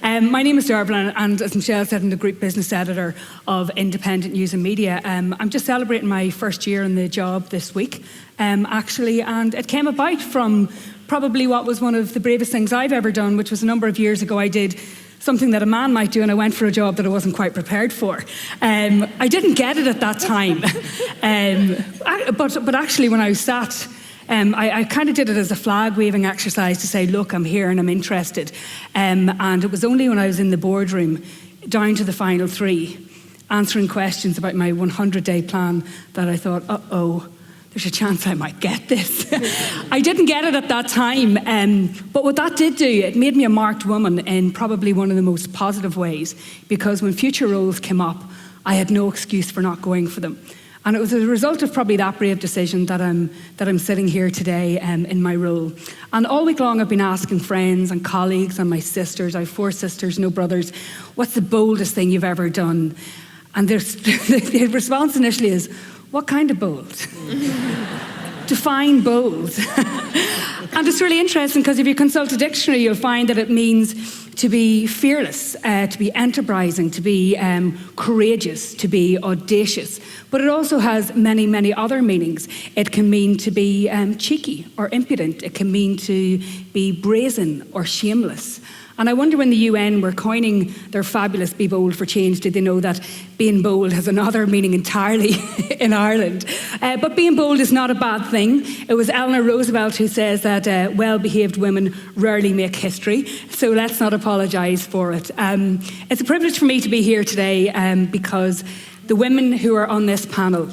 My name is Dearbhail, and as Michelle said, I'm the Group Business Editor of Independent News and Media. I'm just celebrating my first year in the job this week, actually, and it came about from probably what was one of the bravest things I've ever done, which was a number of years ago. I did something that a man might do, and I went for a job that I wasn't quite prepared for. I didn't get it at that time, but actually when I was sat, I kind of did it as a flag-waving exercise to say, look, I'm here and I'm interested. And it was only when I was in the boardroom, down to the final three, answering questions about my 100-day plan, that I thought, uh-oh, there's a chance I might get this. I didn't get it at that time, but what that did do, it made me a marked woman in probably one of the most positive ways, because when future roles came up, I had no excuse for not going for them. And it was as a result of probably that brave decision that I'm sitting here today in my role. And all week long I've been asking friends and colleagues and my sisters, I have 4 sisters, no brothers, what's the boldest thing you've ever done? And the response initially is, what kind of bold? Define bold. And it's really interesting because if you consult a dictionary, you'll find that it means to be fearless, to be enterprising, to be courageous, to be audacious. But it also has many, many other meanings. It can mean to be cheeky or impudent. It can mean to be brazen or shameless. And I wonder when the UN were coining their fabulous Be Bold for Change, did they know that being bold has another meaning entirely in Ireland? But being bold is not a bad thing. It was Eleanor Roosevelt who says that well-behaved women rarely make history, so let's not apologise for it. It's a privilege for me to be here today because the women who are on this panel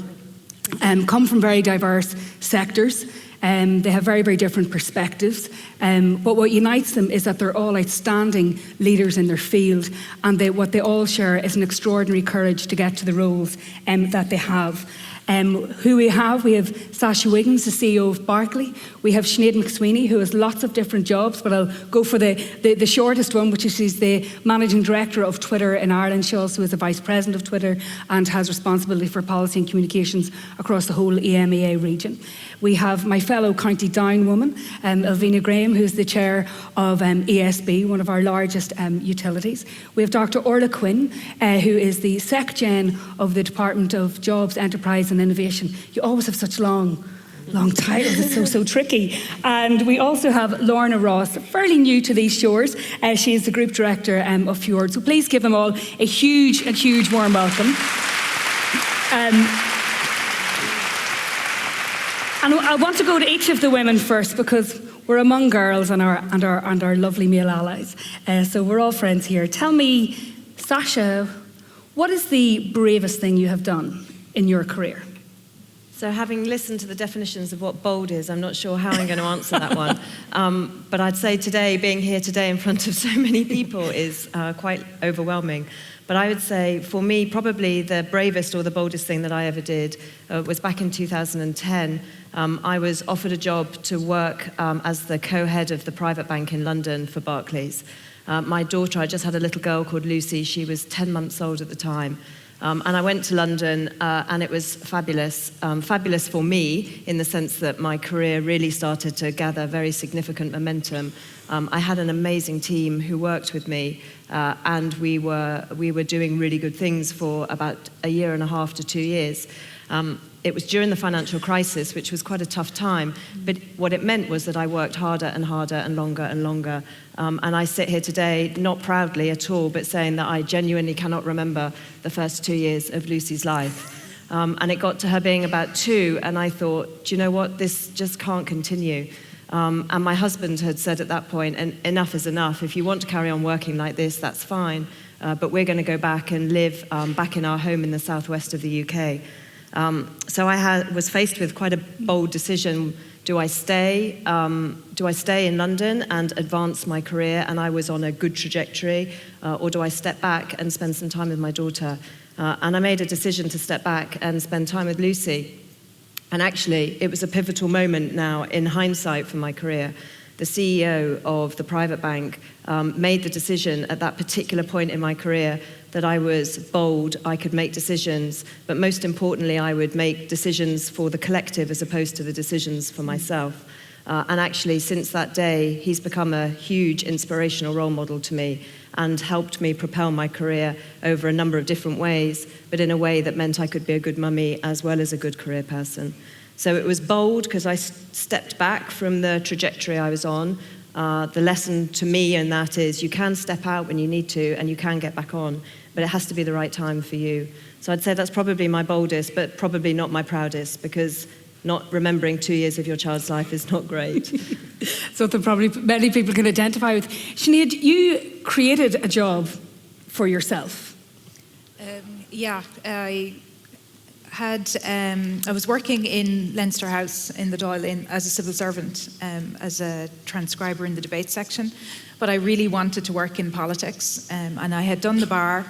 come from very diverse sectors. They have very, very different perspectives. But what unites them is that they're all outstanding leaders in their field, and what they all share is an extraordinary courage to get to the roles that they have. Who we have Sasha Wiggins, the CEO of Barclays. We have Sinead McSweeney, who has lots of different jobs, but I'll go for the shortest one, which is she's the Managing Director of Twitter in Ireland. She also is the Vice President of Twitter and has responsibility for policy and communications across the whole EMEA region. We have my fellow County Down woman, Ellvena Graham, who's the Chair of ESB, one of our largest utilities. We have Dr. Orlaigh Quinn, who is the Sec-Gen of the Department of Jobs, Enterprise and Innovation. You always have such long titles, it's so tricky. And we also have Lorna Ross, fairly new to these shores. She is the Group Director of Fjord. So please give them all a huge warm welcome. And I want to go to each of the women first because we're among girls and our lovely male allies. So we're all friends here. Tell me, Sasha, what is the bravest thing you have done in your career? So having listened to the definitions of what bold is, I'm not sure how I'm going to answer that one. But I'd say today, being here today in front of so many people is quite overwhelming. But I would say, for me, probably the bravest or the boldest thing that I ever did was back in 2010. I was offered a job to work as the co-head of the private bank in London for Barclays. My daughter, I just had a little girl called Lucy. She was 10 months old at the time. And I went to London, and it was fabulous. Fabulous for me, in the sense that my career really started to gather very significant momentum. I had an amazing team who worked with me, and we were doing really good things for about 1.5 to 2 years. It was during the financial crisis, which was quite a tough time, but what it meant was that I worked harder and harder and longer and longer. And I sit here today, not proudly at all, but saying that I genuinely cannot remember the first 2 years of Lucy's life. And it got to her being about 2, and I thought, do you know what, this just can't continue. And my husband had said at that point, enough is enough. If you want to carry on working like this, that's fine. But we're going to go back and live back in our home in the southwest of the UK. So I was faced with quite a bold decision. Do I stay in London and advance my career, and I was on a good trajectory, or do I step back and spend some time with my daughter? And I made a decision to step back and spend time with Lucy. And actually, it was a pivotal moment now in hindsight for my career. The CEO of the private bank made the decision at that particular point in my career that I was bold, I could make decisions, but most importantly, I would make decisions for the collective as opposed to the decisions for myself. And actually, since that day, he's become a huge inspirational role model to me and helped me propel my career over a number of different ways, but in a way that meant I could be a good mummy as well as a good career person. So it was bold because I stepped back from the trajectory I was on. The lesson to me in that is you can step out when you need to and you can get back on, but it has to be the right time for you. So I'd say that's probably my boldest, but probably not my proudest, because not remembering 2 years of your child's life is not great. Something probably many people can identify with. Sinead, you created a job for yourself. I was working in Leinster House in the Dáil Inn as a civil servant, as a transcriber in the debate section, but I really wanted to work in politics, and I had done the bar.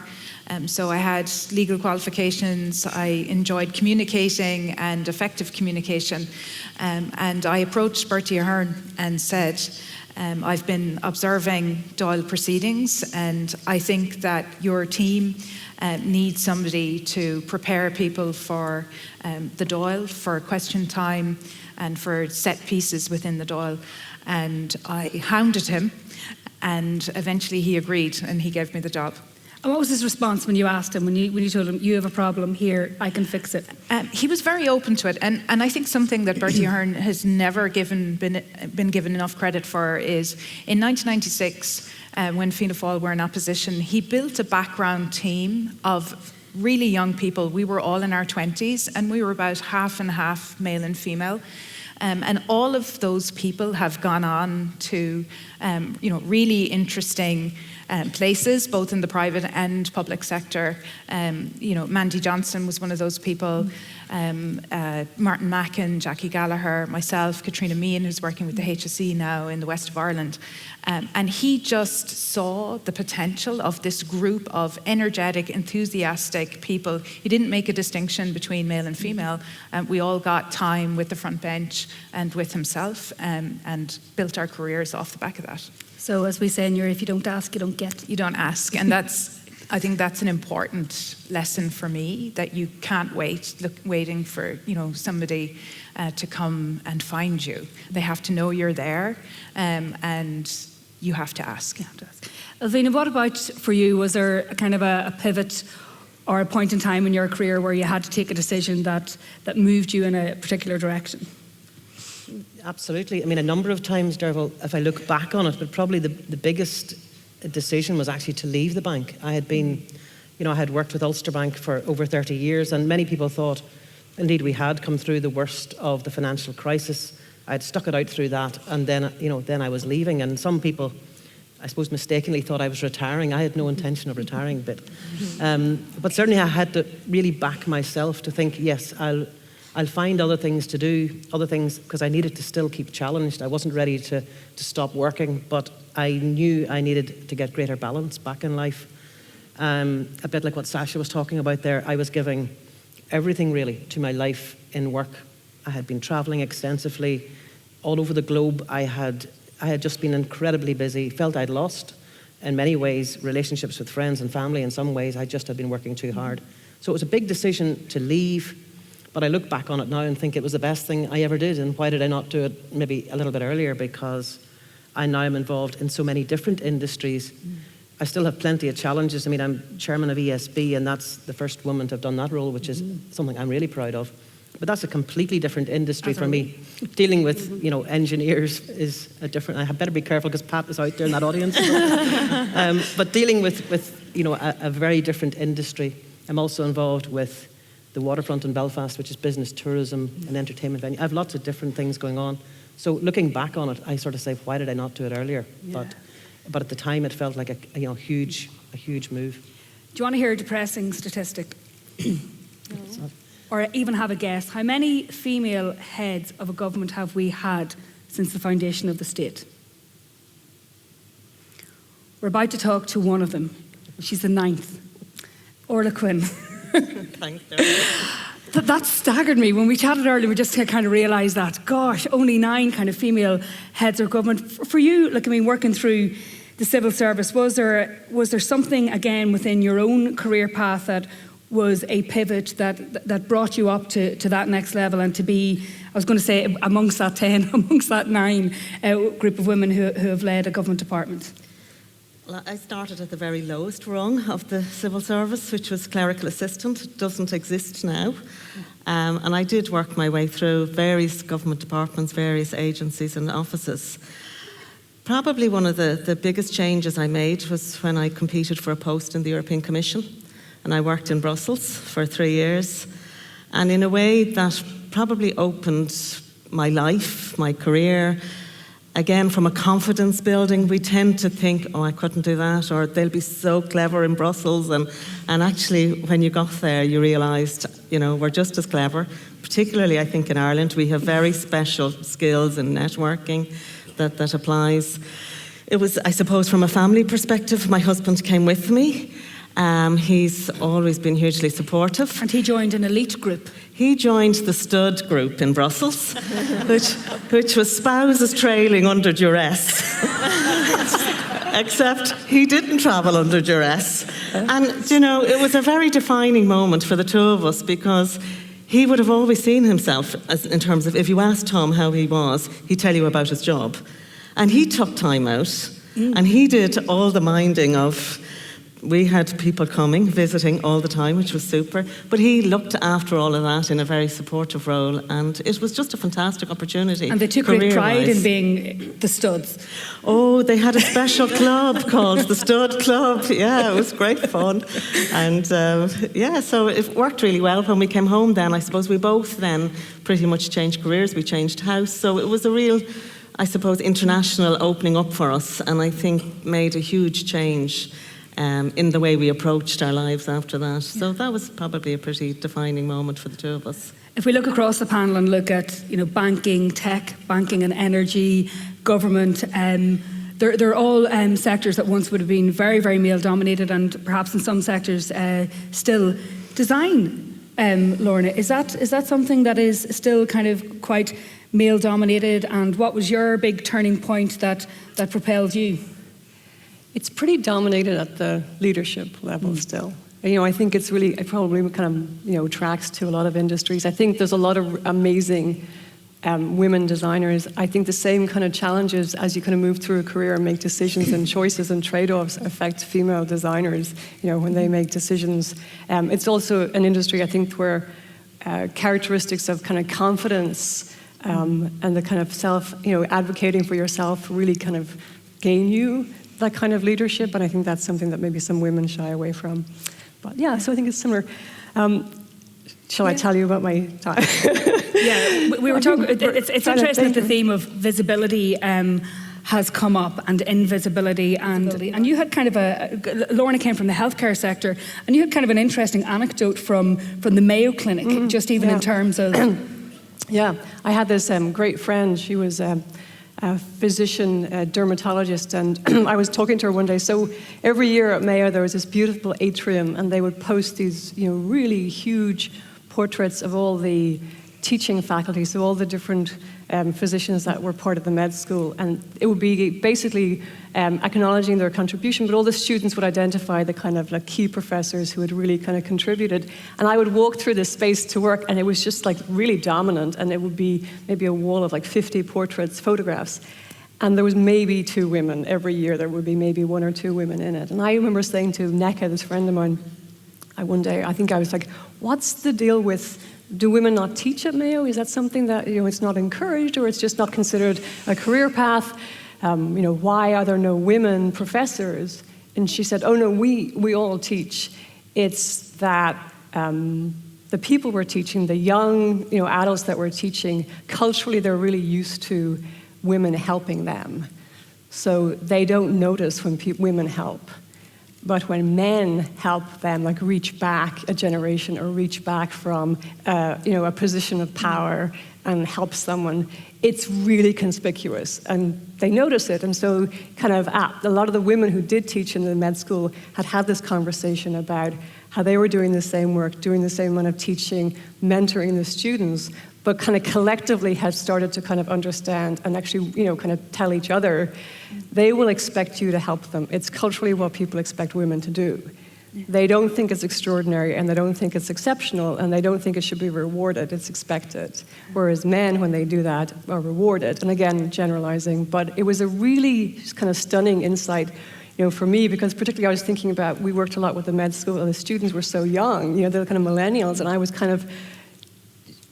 So I had legal qualifications, I enjoyed communicating and effective communication, and I approached Bertie Ahern and said, I've been observing Dáil proceedings, and I think that your team needs somebody to prepare people for the Dáil, for question time and for set pieces within the Dáil. And I hounded him, and eventually he agreed and he gave me the job. And what was his response when you asked him, when you told him, you have a problem here, I can fix it? He was very open to it. And I think something that Bertie Ahern has never been given enough credit for is in 1996, when Fianna Fáil were in opposition, he built a background team of really young people. We were all in our 20s, and we were about half and half male and female. And all of those people have gone on to, really interesting places, both in the private and public sector. Mandy Johnson was one of those people. Martin Mackin, Jackie Gallagher, myself, Katrina Meehan, who's working with the HSE now in the west of Ireland. And he just saw the potential of this group of energetic, enthusiastic people. He didn't make a distinction between male and female. We all got time with the front bench and with himself, and built our careers off the back of that. So as we say in Europe, if you don't ask, you don't get. You don't ask, and I think that's an important lesson for me, that you can't waiting for somebody to come and find you. They have to know you're there, and you have to ask. Ellvena, what about for you? Was there a kind of a pivot or a point in time in your career where you had to take a decision that moved you in a particular direction? Absolutely. I mean, a number of times, Dearbhail, if I look back on it, but probably the biggest decision was actually to leave the bank. I had been, I had worked with Ulster Bank for over 30 years, and many people thought, indeed, we had come through the worst of the financial crisis. I had stuck it out through that, and then I was leaving. And some people, I suppose, mistakenly thought I was retiring. I had no intention of retiring, but certainly I had to really back myself to think, yes, I'll find other things to do, because I needed to still keep challenged. I wasn't ready to stop working, but I knew I needed to get greater balance back in life. A bit like what Sasha was talking about there, I was giving everything really to my life in work. I had been traveling extensively all over the globe. I had just been incredibly busy, felt I'd lost, in many ways, relationships with friends and family. In some ways, I just had been working too hard. So it was a big decision to leave. But I look back on it now and think it was the best thing I ever did. And why did I not do it maybe a little bit earlier? Because I now am involved in so many different industries. I still have plenty of challenges. I mean, I'm chairman of ESB, and that's the first woman to have done that role, which is something I'm really proud of. But that's a completely different industry for me. Dealing with, engineers is a different. I had better be careful because Pat is out there in that audience. But dealing with a very different industry. I'm also involved with the waterfront in Belfast, which is business, tourism, and entertainment venue. I have lots of different things going on. So looking back on it, I sort of say, why did I not do it earlier? Yeah. But at the time, it felt like a huge move. Do you want to hear a depressing statistic? No. Or even have a guess? How many female heads of a government have we had since the foundation of the state? We're about to talk to one of them. She's the 9th. Orlaigh Quinn. Thanks, That staggered me. When we chatted earlier, we just kind of realised that, gosh, only 9 kind of female heads of government. For you, working through the civil service, was there something, again, within your own career path that was a pivot that brought you up to that next level and to be was going to say amongst that 10, amongst that 9 group of women who have led a government department? Well, I started at the very lowest rung of the civil service, which was clerical assistant. It doesn't exist now. And I did work my way through various government departments, various agencies and offices. Probably one of the biggest changes I made was when I competed for a post in the European Commission. And I worked in Brussels for 3 years. And in a way that probably opened my life, my career. Again, from a confidence building, we tend to think, oh, I couldn't do that, or they'll be so clever in Brussels. And actually, when you got there, you realised, we're just as clever. Particularly, I think, in Ireland, we have very special skills in networking that applies. It was, I suppose, from a family perspective, my husband came with me. He's always been hugely supportive. And he joined an elite group. He joined the stud group in Brussels, which was spouses trailing under duress. Except he didn't travel under duress. And, it was a very defining moment for the two of us, because he would have always seen himself in terms of, if you asked Tom how he was, he'd tell you about his job. And he took time out, and he did all the minding of. We had people coming, visiting all the time, which was super. But he looked after all of that in a very supportive role, and it was just a fantastic opportunity. And they took great pride in being the studs. Oh, they had a special club called the Stud Club. Yeah, it was great fun. And so it worked really well. When we came home then, I suppose we both then pretty much changed careers. We changed house. So it was a real, I suppose, international opening up for us, and I think made a huge change in the way we approached our lives after that. So that was probably a pretty defining moment for the two of us. If we look across the panel and look at, banking, tech, banking and energy, government, they're all sectors that once would have been very, very male-dominated, and perhaps in some sectors still. Design, Lorna, is that something that is still kind of quite male-dominated? And what was your big turning point that propelled you? It's pretty dominated at the leadership level still. I think it probably kind of, tracks to a lot of industries. I think there's a lot of amazing women designers. I think the same kind of challenges as you kind of move through a career and make decisions and choices and trade-offs affect female designers, when they make decisions. It's also an industry, I think, where characteristics of kind of confidence and the kind of self, advocating for yourself really kind of gain you that kind of leadership, and I think that's something that maybe some women shy away from. But yeah, so I think it's similar. Shall I tell you about my time? Yeah, we were talking. It's interesting that the theme of visibility has come up, and invisibility, and you had kind of Lorna came from the healthcare sector, and you had kind of an interesting anecdote from the Mayo Clinic, just even in terms of. Yeah, I had this great friend. She was a physician, a dermatologist, and I was talking to her one day. So every year at Mayo there was this beautiful atrium, and they would post these, really huge portraits of all the teaching faculty, so all the different physicians that were part of the med school, and it would be basically acknowledging their contribution, but all the students would identify the kind of like key professors who had really kind of contributed. And I would walk through this space to work, and it was just like really dominant, and it would be maybe a wall of like 50 portraits, photographs. And there was maybe 2 women every year. There would be maybe 1 or 2 women in it. And I remember saying to Neka, this friend of mine, one day, I think I was like, what's the deal with, do women not teach at Mayo? Is that something that, it's not encouraged, or it's just not considered a career path? Why are there no women professors? And she said, oh no, we all teach. It's that the people we're teaching, the young, adults that we're teaching, culturally they're really used to women helping them. So they don't notice when women help. But when men help them, like reach back a generation or reach back from, a position of power and help someone, it's really conspicuous, and they notice it. And so kind of a lot of the women who did teach in the med school had this conversation about how they were doing the same work, doing the same amount of teaching, mentoring the students, but kind of collectively had started to kind of understand and actually, kind of tell each other, they will expect you to help them. It's culturally what people expect women to do. They don't think it's extraordinary, and they don't think it's exceptional, and they don't think it should be rewarded. It's expected. Whereas men, when they do that, are rewarded. And again, generalizing, but it was a really kind of stunning insight, for me, because particularly I was thinking about, we worked a lot with the med school, and the students were so young, they're kind of millennials, and I was kind of,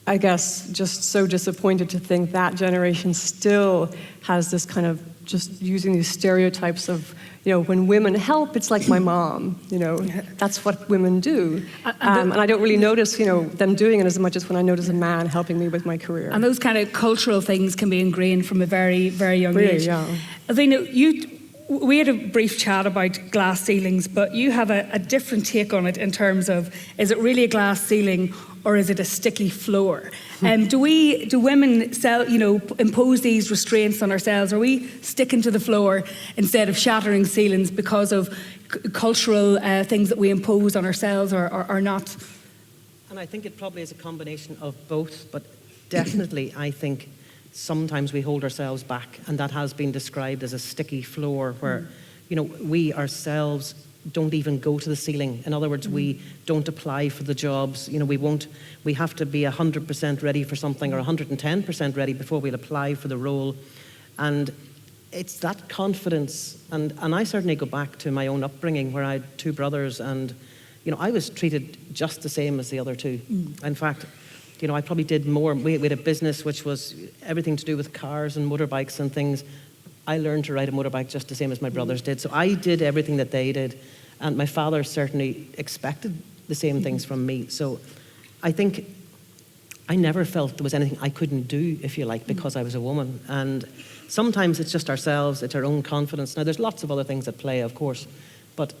I guess, just so disappointed to think that generation still has this kind of just using these stereotypes of, when women help, it's like my mom, that's what women do. And I don't really notice, them doing it as much as when I notice a man helping me with my career. And those kind of cultural things can be ingrained from a very, very young age. Yeah. Ellvena, we had a brief chat about glass ceilings, but you have a different take on it in terms of, is it really a glass ceiling or is it a sticky floor? Do women impose these restraints on ourselves? Are we sticking to the floor instead of shattering ceilings because of cultural things that we impose on ourselves or not? And I think it probably is a combination of both, but definitely I think sometimes we hold ourselves back, and that has been described as a sticky floor where, we ourselves don't even go to the ceiling. In other words, we don't apply for the jobs. We have to be 100% ready for something or 110% ready before we'll apply for the role. And it's that confidence. And I certainly go back to my own upbringing where I had two brothers, and, I was treated just the same as the other two. In fact, I probably did more. We had a business which was everything to do with cars and motorbikes and things. I learned to ride a motorbike just the same as my brothers did. So I did everything that they did. And my father certainly expected the same things from me. So I think I never felt there was anything I couldn't do, if you like, because I was a woman. And sometimes it's just ourselves, it's our own confidence. Now, there's lots of other things at play, of course. But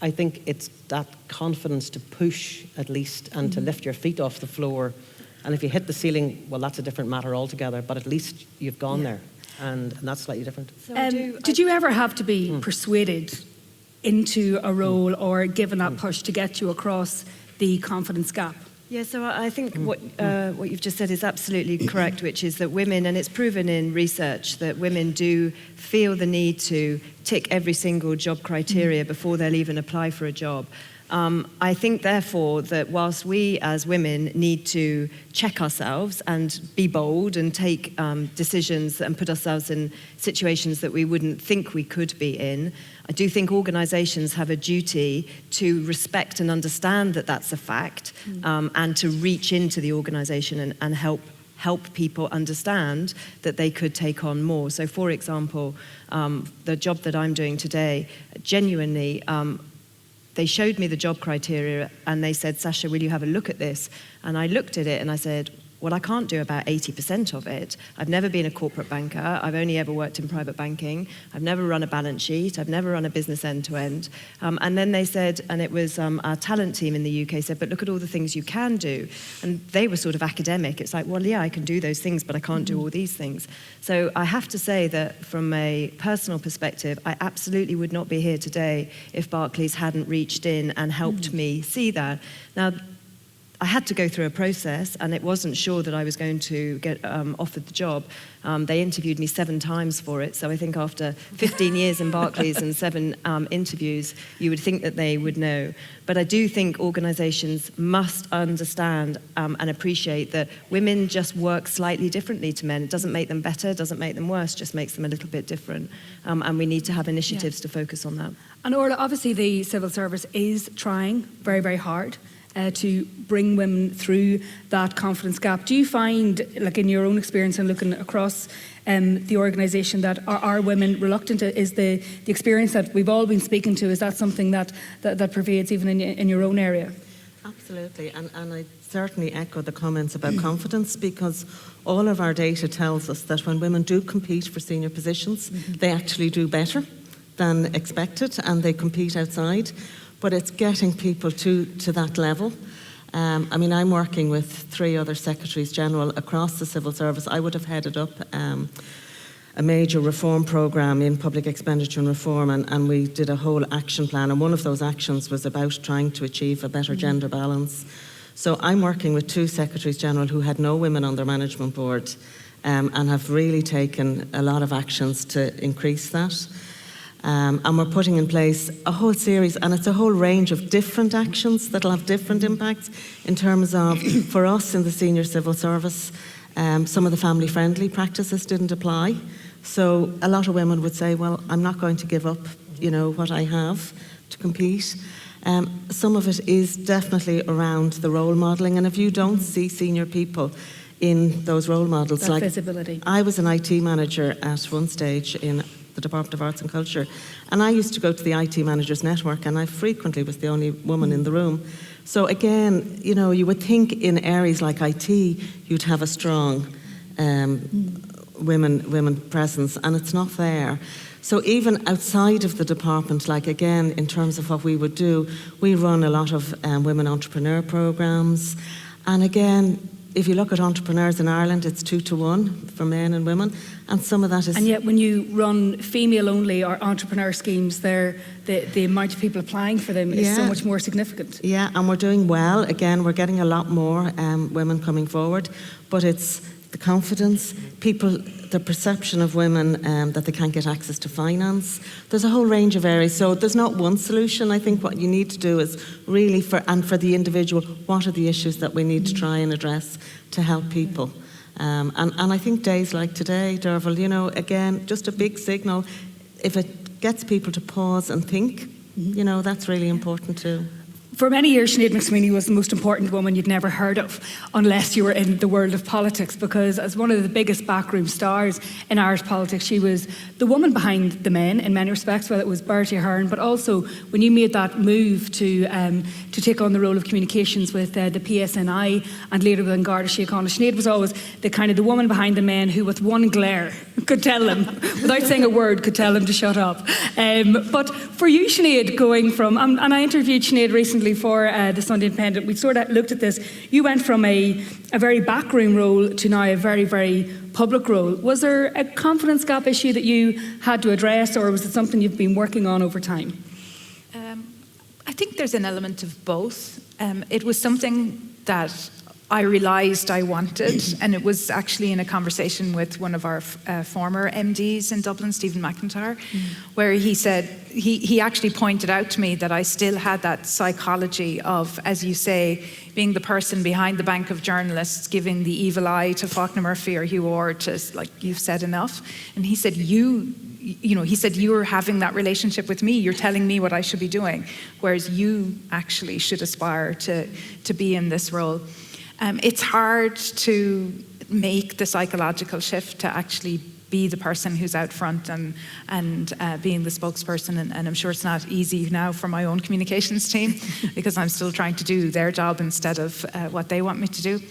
I think it's that confidence to push, at least, and to lift your feet off the floor. And if you hit the ceiling, well, that's a different matter altogether, but at least you've gone there, and that's slightly different. So did you ever have to be persuaded into a role or given that push to get you across the confidence gap? Yeah, so I think what you've just said is absolutely correct, which is that women, and it's proven in research, that women do feel the need to tick every single job criteria before they'll even apply for a job. I think, therefore, that whilst we as women need to check ourselves and be bold and take decisions and put ourselves in situations that we wouldn't think we could be in, I do think organisations have a duty to respect and understand that that's a fact, and to reach into the organisation and help people understand that they could take on more. So, for example, the job that I'm doing today, genuinely, they showed me the job criteria and they said, Sasha, will you have a look at this? And I looked at it and I said, well, I can't do about 80% of it. I've never been a corporate banker. I've only ever worked in private banking. I've never run a balance sheet. I've never run a business end-to-end. And then they said, and it was our talent team in the UK said, but look at all the things you can do. And they were sort of academic. It's like, well, yeah, I can do those things, but I can't do all these things. So I have to say that from a personal perspective, I absolutely would not be here today if Barclays hadn't reached in and helped me see that. Now, I had to go through a process, and it wasn't sure that I was going to get offered the job. They interviewed me 7 times for it, so I think after 15 years in Barclays and 7 interviews, you would think that they would know. But I do think organisations must understand and appreciate that women just work slightly differently to men. It doesn't make them better, doesn't make them worse, just makes them a little bit different. And we need to have initiatives to focus on that. And Orlaigh, obviously the civil service is trying very, very hard to bring women through that confidence gap. Do you find, like in your own experience and looking across the organisation, that are women reluctant? Is the experience that we've all been speaking to, is that something that pervades even in your own area? Absolutely, and I certainly echo the comments about confidence, because all of our data tells us that when women do compete for senior positions, they actually do better than expected, and they compete outside. But it's getting people to that level. I mean, I'm working with 3 other Secretaries General across the civil service. I would have headed up a major reform programme in public expenditure and reform, and we did a whole action plan, and one of those actions was about trying to achieve a better gender balance. So I'm working with 2 Secretaries General who had no women on their management board, and have really taken a lot of actions to increase that. And we're putting in place a whole series, and it's a whole range of different actions that'll have different impacts in terms of, for us in the senior civil service, some of the family-friendly practices didn't apply. So a lot of women would say, well, I'm not going to give up, what I have to compete. Some of it is definitely around the role modelling, and if you don't see senior people in those role models, that visibility. I was an IT manager at one stage in the Department of Arts and Culture, and I used to go to the IT Managers Network, and I frequently was the only woman in the room. So again, you would think in areas like IT, you'd have a strong women presence, and it's not there. So even outside of the department, like again, in terms of what we would do, we run a lot of women entrepreneur programs, and again, if you look at entrepreneurs in Ireland, it's 2-to-1 for men and women, and some of that is... And yet when you run female-only or entrepreneur schemes, the amount of people applying for them is so much more significant. Yeah, and we're doing well. Again, we're getting a lot more women coming forward, but it's the confidence, the perception of women that they can't get access to finance. There's a whole range of areas, so there's not one solution. I think what you need to do is really, for the individual, what are the issues that we need to try and address to help people? And I think days like today, Dearbhail, again, just a big signal. If it gets people to pause and think, that's really important too. For many years, Sinead McSweeney was the most important woman you'd never heard of, unless you were in the world of politics, because as one of the biggest backroom stars in Irish politics, she was the woman behind the men in many respects, whether it was Bertie Ahern, but also when you made that move to take on the role of communications with the PSNI and later with Garda Síochána. Sinead was always the woman behind the men who, with one glare, could tell them, without saying a word, could tell them to shut up. But for you, Sinead, going from, and I interviewed Sinead recently for the Sunday Independent, we sort of looked at this. You went from a very backroom role to now a very, very public role. Was there a confidence gap issue that you had to address, or was it something you've been working on over time? I think there's an element of both. It was something that I realised I wanted, and it was actually in a conversation with one of our former MDs in Dublin, Stephen McIntyre, where he said, he actually pointed out to me that I still had that psychology of, as you say, being the person behind the bank of journalists, giving the evil eye to Faulkner Murphy or Hugh Ord, to, like, you've said enough. And he said, you're having that relationship with me, you're telling me what I should be doing, whereas you actually should aspire to be in this role. It's hard to make the psychological shift to actually be the person who's out front and being the spokesperson, and I'm sure it's not easy now for my own communications team because I'm still trying to do their job instead of what they want me to do.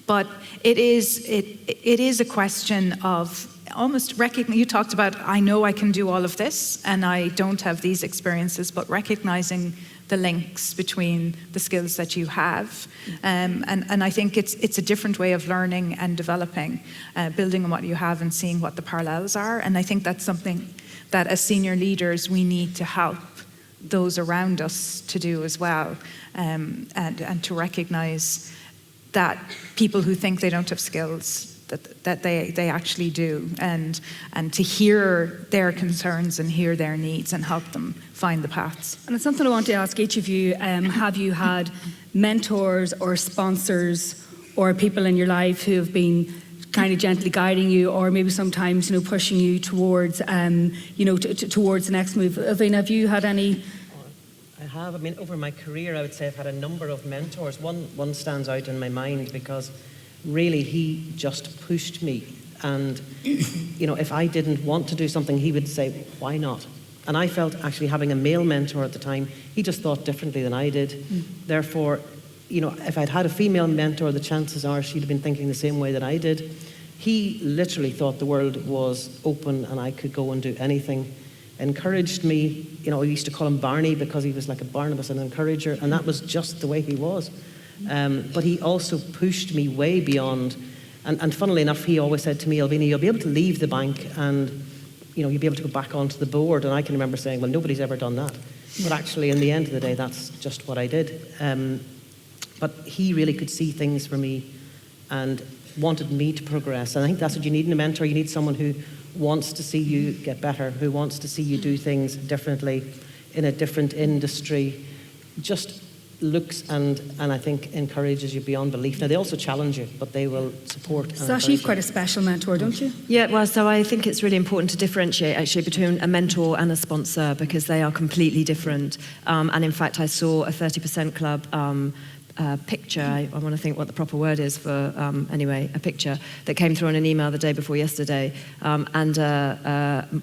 But it is a question of almost recognizing. You talked about, I know I can do all of this and I don't have these experiences, but recognizing the links between the skills that you have. And I think it's a different way of learning and developing, building on what you have and seeing what the parallels are. And I think that's something that as senior leaders we need to help those around us to do as well, and to recognize that people who think they don't have skills, that they actually do, and to hear their concerns and hear their needs and help them find the paths. And it's something I want to ask each of you. Have you had mentors or sponsors or people in your life who have been kind of gently guiding you, or maybe sometimes pushing you towards towards the next move? Ellvena, have you had any? I have. I mean, over my career, I would say I've had a number of mentors. One stands out in my mind because really he just pushed me, and if I didn't want to do something, he would say, why not? And I felt actually having a male mentor at the time, he just thought differently than I did. Therefore, if I'd had a female mentor, the chances are she'd have been thinking the same way that I did. He literally thought the world was open and I could go and do anything. Encouraged me, we used to call him Barney because he was like a Barnabas, an encourager, and that was just the way he was. But he also pushed me way beyond, and funnily enough, he always said to me, Ellvena, you'll be able to leave the bank and you'll be able to go back onto the board. And I can remember saying, well, nobody's ever done that. But actually, in the end of the day, that's just what I did. But he really could see things for me and wanted me to progress. And I think that's what you need in a mentor. You need someone who wants to see you get better, who wants to see you do things differently in a different industry, just looks and I think encourages you beyond belief. Now, they also challenge you, but they will support and Sasha, you've encourage quite a special mentor, don't you? Yeah, well, so I think it's really important to differentiate actually between a mentor and a sponsor because they are completely different. And in fact, I saw a 30% Club picture, I want to think what the proper word is for, anyway, a picture that came through on an email the day before yesterday. And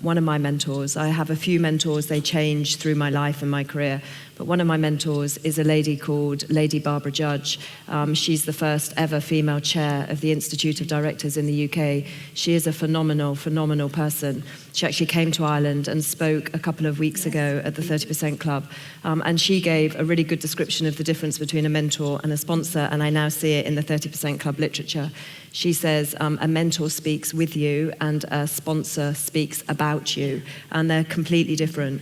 one of my mentors, I have a few mentors, they change through my life and my career, but one of my mentors is a lady called Lady Barbara Judge. She's the first ever female chair of the Institute of Directors in the UK. She is a phenomenal, phenomenal person. She actually came to Ireland and spoke a couple of weeks ago at the 30% Club. And she gave a really good description of the difference between a mentor and a sponsor, and I now see it in the 30% Club literature. She says a mentor speaks with you and a sponsor speaks about you, and they're completely different.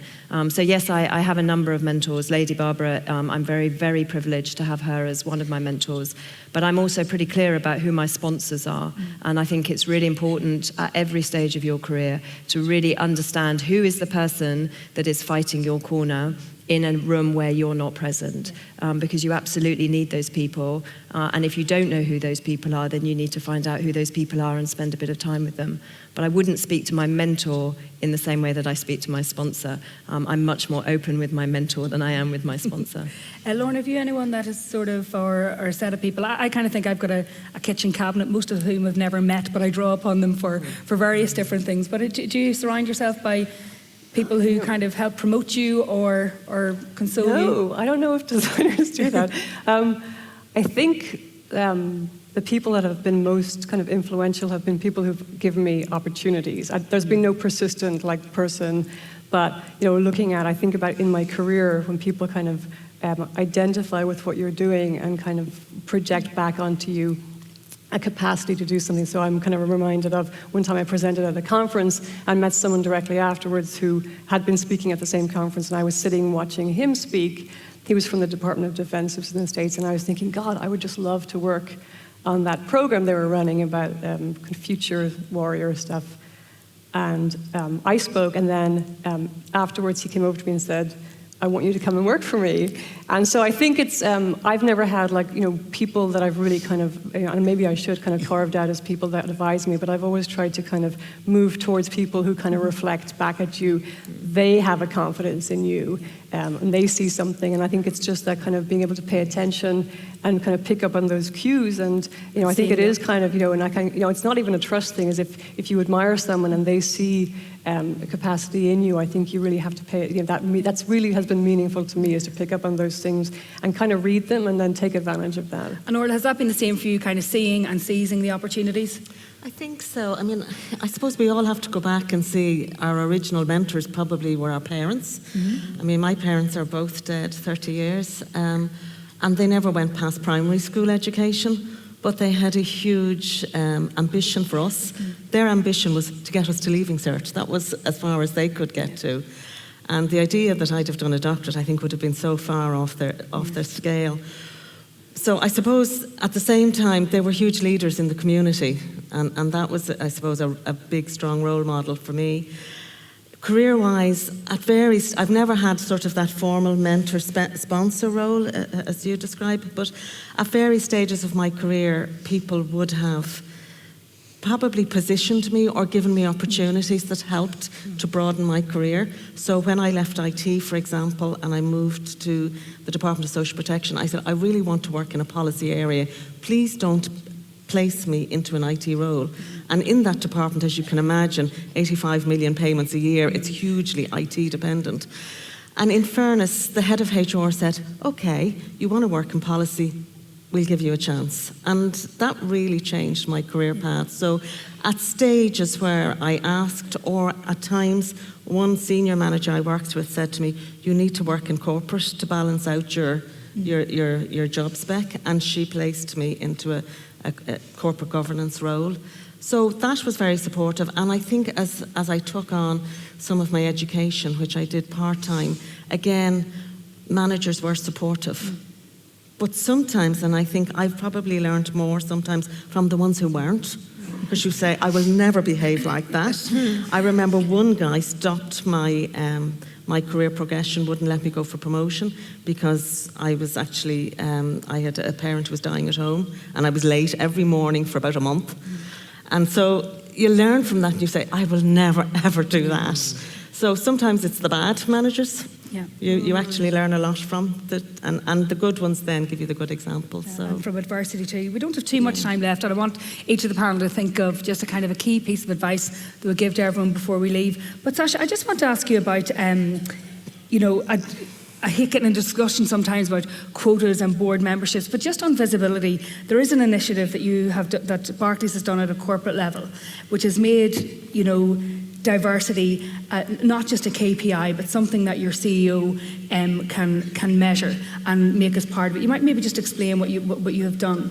So yes, I have a number of mentors. Lady Barbara, I'm very, very privileged to have her as one of my mentors, but I'm also pretty clear about who my sponsors are, and I think it's really important at every stage of your career to really understand who is the person that is fighting your corner in a room where you're not present, because you absolutely need those people. And if you don't know who those people are, then you need to find out who those people are and spend a bit of time with them. But I wouldn't speak to my mentor in the same way that I speak to my sponsor. I'm much more open with my mentor than I am with my sponsor. Lorna, have you anyone that is sort of, or a set of people? I kind of think I've got a kitchen cabinet, most of whom I've never met, but I draw upon them for various different things. But do you surround yourself by people who kind of help promote you or console you? No, I don't know if designers do that. I think the people that have been most kind of influential have been people who've given me opportunities. There's been no persistent person, but looking at, I think about in my career when people kind of identify with what you're doing and kind of project back onto you a capacity to do something. So I'm kind of reminded of one time I presented at a conference and met someone directly afterwards who had been speaking at the same conference, and I was sitting watching him speak. He was from the Department of Defense in the States, and I was thinking, God, I would just love to work on that program they were running about future warrior stuff. And I spoke, and then afterwards he came over to me and said, I want you to come and work for me. And so I think it's, I've never had people that I've really kind of, and maybe I should kind of carved out as people that advise me, but I've always tried to kind of move towards people who kind of reflect back at you. They have a confidence in you, and they see something, and I think it's just that kind of being able to pay attention and kind of pick up on those cues. And I think it is kind of, and I can, it's not even a trust thing, as if you admire someone and they see a capacity in you, I think you really have to pay, that's really has been meaningful to me, is to pick up on those things and kind of read them and then take advantage of that. And Orlaigh, has that been the same for you, kind of seeing and seizing the opportunities? I think so. I mean, I suppose we all have to go back and see our original mentors probably were our parents. Mm-hmm. I mean, my parents are both dead 30 years, and they never went past primary school education, but they had a huge ambition for us. Mm-hmm. Their ambition was to get us to Leaving Cert. That was as far as they could get to. And the idea that I'd have done a doctorate, I think, would have been so far off their scale. So I suppose at the same time, they were huge leaders in the community, and that was, I suppose, a big, strong role model for me. Career-wise, I've never had sort of that formal mentor-sponsor role, as you describe, but at various stages of my career, people would have probably positioned me or given me opportunities that helped to broaden my career. So when I left IT, for example, and I moved to the Department of Social Protection, I said, I really want to work in a policy area. Please don't place me into an IT role. And in that department, as you can imagine, 85 million payments a year, it's hugely IT dependent. And in fairness, the head of HR said, okay, you want to work in policy, we'll give you a chance. And that really changed my career path. So at stages where I asked, or at times, one senior manager I worked with said to me, you need to work in corporate to balance out your job spec, and she placed me into a corporate governance role. So that was very supportive, and I think as I took on some of my education, which I did part-time, again, managers were supportive. But sometimes, and I think I've probably learned more sometimes from the ones who weren't. because you say, I will never behave like that. I remember one guy stopped my career progression, wouldn't let me go for promotion because I was actually, I had a parent who was dying at home and I was late every morning for about a month. And so you learn from that and you say, I will never, ever do that. So sometimes it's the bad managers. Yeah. You actually learn a lot from and the good ones then give you the good examples. So. And from adversity too. We don't have too much time left, and I want each of the panel to think of just a kind of a key piece of advice that we'll give to everyone before we leave. But Sasha, I just want to ask you about, I hate getting in discussion sometimes about quotas and board memberships, but just on visibility, there is an initiative that you have that Barclays has done at a corporate level, which has made, diversity not just a KPI, but something that your CEO can measure and make as part of it. You might maybe just explain what you have done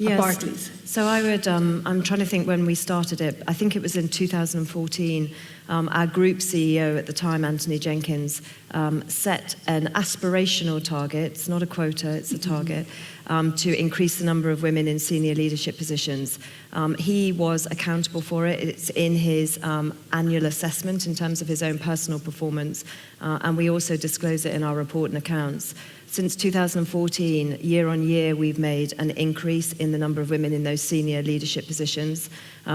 at Barclays. So I would, I'm trying to think when we started it. I think it was in 2014. Our group CEO at the time, Anthony Jenkins, set an aspirational target. It's not a quota, it's a target, to increase the number of women in senior leadership positions. He was accountable for it. It's in his annual assessment in terms of his own personal performance, and we also disclose it in our report and accounts. Since 2014, year on year, we've made an increase in the number of women in those senior leadership positions.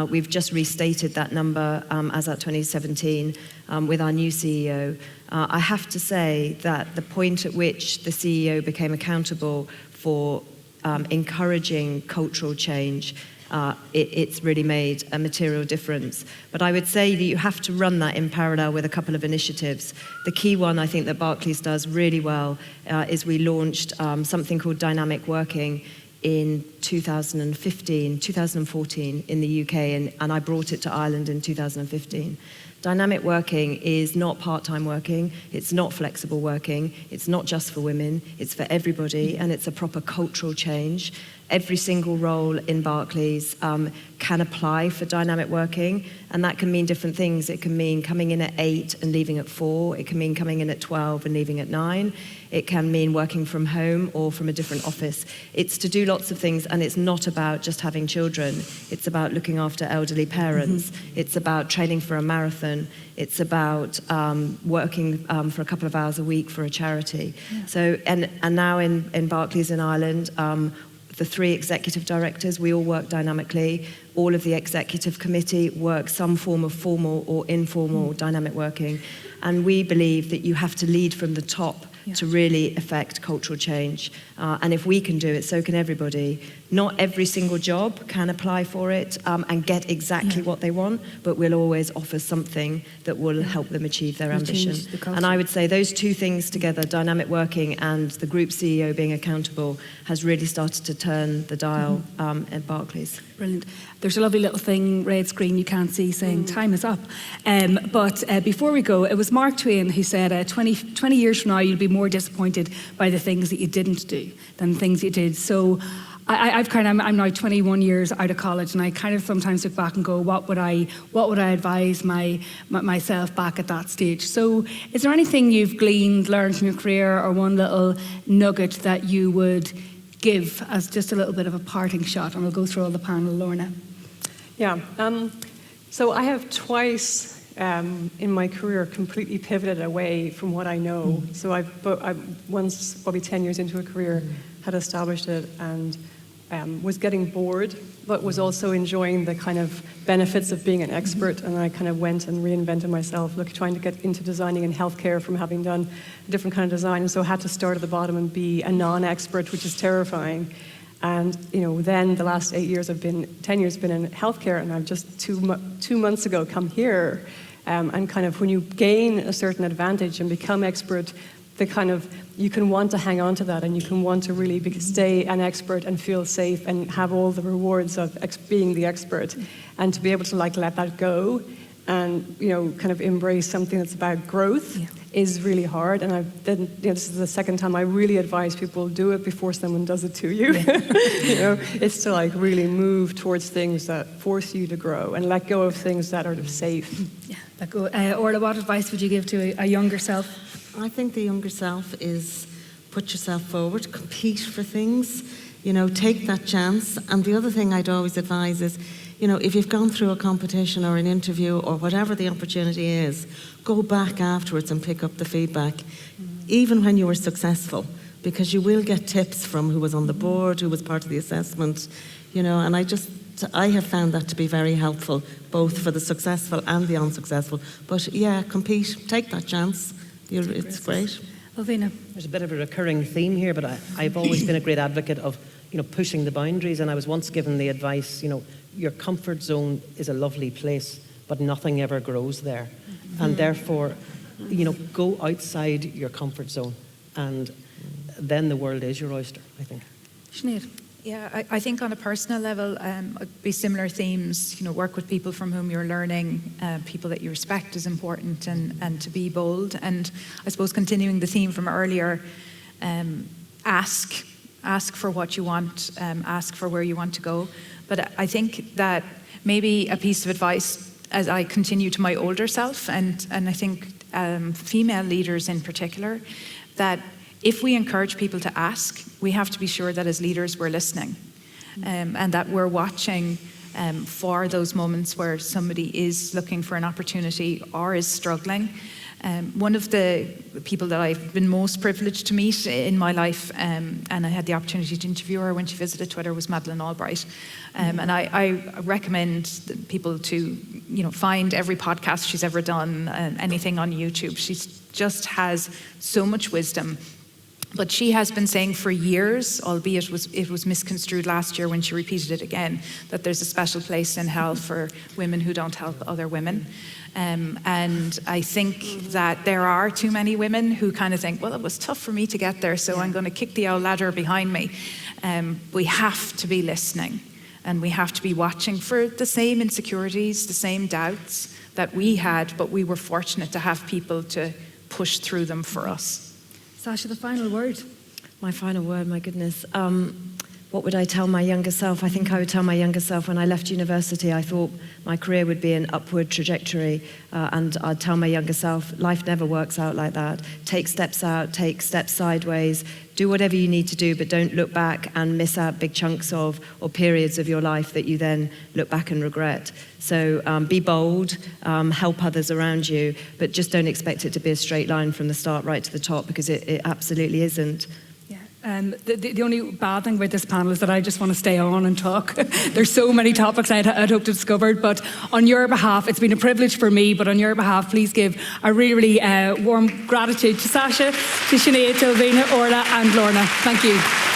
We've just restated that number as at 2017 with our new CEO. I have to say that the point at which the CEO became accountable for encouraging cultural change, it's really made a material difference. But I would say that you have to run that in parallel with a couple of initiatives. The key one I think that Barclays does really well is we launched something called dynamic working in 2014 in the UK, and I brought it to Ireland in 2015. Dynamic working is not part-time working, it's not flexible working, it's not just for women, it's for everybody, and it's a proper cultural change. Every single role in Barclays can apply for dynamic working, and that can mean different things. It can mean coming in at 8 and leaving at 4. It can mean coming in at 12 and leaving at 9. It can mean working from home or from a different office. It's to do lots of things, and it's not about just having children. It's about looking after elderly parents. It's about training for a marathon. It's about working for a couple of hours a week for a charity. Yeah. So, and now in Barclays in Ireland, the 3 executive directors, we all work dynamically. All of the executive committee work some form of formal or informal dynamic working. And we believe that you have to lead from the top to really affect cultural change. And if we can do it, so can everybody. Not every single job can apply for it and get exactly what they want, but we'll always offer something that will help them achieve their ambition. And I would say those 2 things together, dynamic working and the group CEO being accountable, has really started to turn the dial at Barclays. Brilliant. There's a lovely little thing, red screen you can't see, saying time is up. But before we go, it was Mark Twain who said 20 years from now you'll be more disappointed by the things that you didn't do than the things you did. So I'm now 21 years out of college, and I kind of sometimes look back and go, what would I advise myself back at that stage? So is there anything you've learned from your career, or one little nugget that you would give as just a little bit of a parting shot? And we'll go through all the panel. Lorna. Yeah. So I have twice in my career completely pivoted away from what I know. So I once, probably 10 years into a career, had established it and was getting bored, but was also enjoying the kind of benefits of being an expert. And I kind of went and reinvented myself, trying to get into designing in healthcare from having done a different kind of design. And so I had to start at the bottom and be a non-expert, which is terrifying. And then the last 10 years been in healthcare, and I've just two months ago come here. And kind of when you gain a certain advantage and become expert, you can want to hang on to that, and you can want to really stay an expert and feel safe and have all the rewards of being the expert, and to be able to let that go and kind of embrace something that's about growth is really hard. And this is the second time I really advise people do it before someone does it to you. It's to really move towards things that force you to grow and let go of things that are safe. Yeah, let go. Orlaigh, what advice would you give to a younger self? I think the younger self is put yourself forward, compete for things, take that chance. And the other thing I'd always advise is, you know, if you've gone through a competition or an interview or whatever the opportunity is, go back afterwards and pick up the feedback, even when you were successful, because you will get tips from who was on the board, who was part of the assessment, you know, and I have found that to be very helpful, both for the successful and the unsuccessful. But yeah, compete, take that chance. It's great. Ellvena. There's a bit of a recurring theme here, but I've always been a great advocate of, you know, pushing the boundaries. And I was once given the advice, you know, your comfort zone is a lovely place, but nothing ever grows there. And therefore, you know, go outside your comfort zone, and then the world is your oyster, I think. Sinead. Yeah, I think on a personal level, it'd be similar themes. You know, work with people from whom you're learning, people that you respect is important, and to be bold. And I suppose continuing the theme from earlier, ask for what you want, ask for where you want to go. But I think that maybe a piece of advice as I continue to my older self, and I think female leaders in particular, that if we encourage people to ask, we have to be sure that as leaders we're listening, and that we're watching for those moments where somebody is looking for an opportunity or is struggling. One of the people that I've been most privileged to meet in my life, and I had the opportunity to interview her when she visited Twitter, was Madeleine Albright. And I recommend people to, you know, find every podcast she's ever done, anything on YouTube. She just has so much wisdom. But she has been saying for years, albeit it was misconstrued last year when she repeated it again, that there's a special place in hell for women who don't help other women. And I think that there are too many women who kind of think, well, it was tough for me to get there, so I'm going to kick the old ladder behind me. We have to be listening, and we have to be watching for the same insecurities, the same doubts that we had, but we were fortunate to have people to push through them for us. Sasha, the final word. My final word, my goodness. What would I tell my younger self? I think I would tell my younger self when I left university, I thought my career would be an upward trajectory. And I'd tell my younger self, life never works out like that. Take steps out, take steps sideways, do whatever you need to do, but don't look back and miss out big chunks of or periods of your life that you then look back and regret. So be bold, help others around you, but just don't expect it to be a straight line from the start right to the top, because it absolutely isn't. The only bad thing with this panel is that I just want to stay on and talk. There's so many topics I'd hoped to discover, but on your behalf, it's been a privilege for me, but on your behalf, please give a really warm gratitude to Sasha, to Sinead, to Ellvena, Orlaigh and Lorna. Thank you.